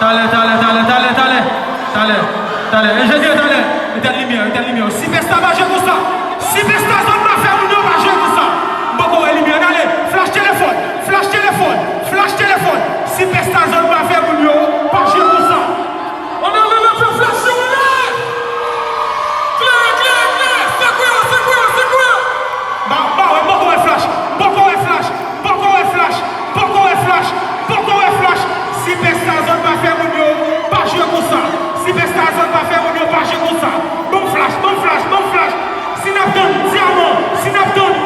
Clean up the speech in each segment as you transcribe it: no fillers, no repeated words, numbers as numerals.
Et je dis, éteins lumière. Superstar va jouer comme ça. Superstar, zone va faire mon va jouer comme ça. Beaucoup de lumière. Allez, flash téléphone. Superstar, zone va faire mon va jouer comme ça. On a le flash sur le nez. Claire. C'est quoi? Beaucoup de flash. Superstar, zone va faire mon va jouer comme ça. Superstar, zone va faire mon va jouer comme ça. Bon flash. Synapton, Diamant,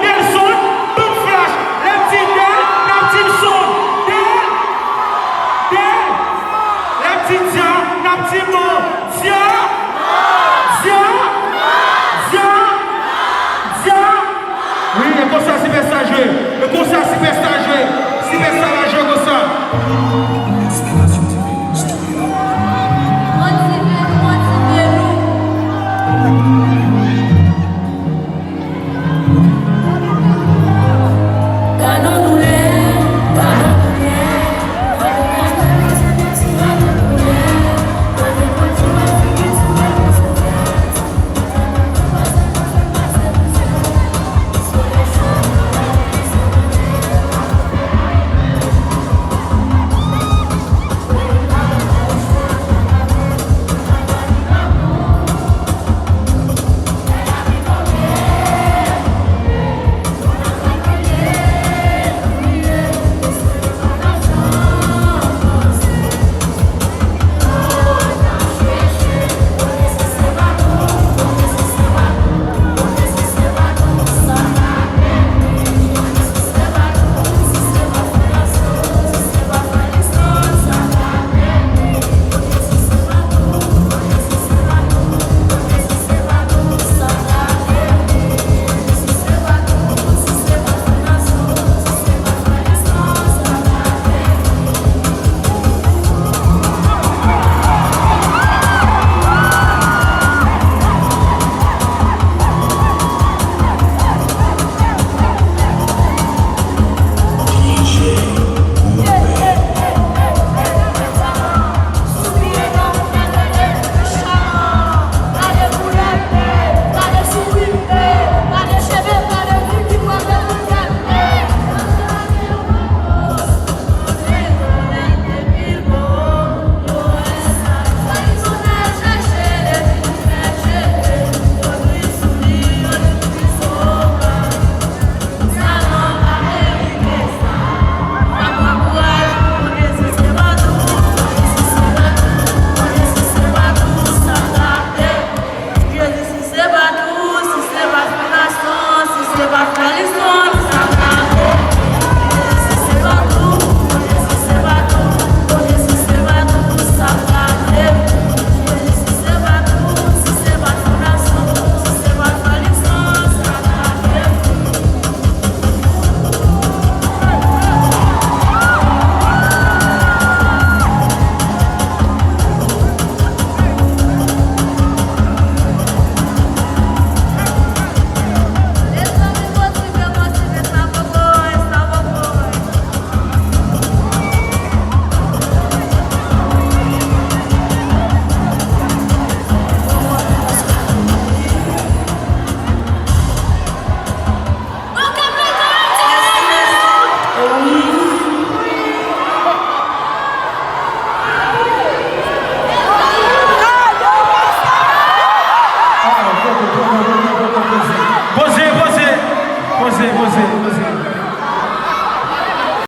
Nelson, bon flash. Les petits Del, la petite son. Del. Les petits Dia, la petite Mon. Dia. Oui, le concert Superstar joué. Superstar va jouer comme ça.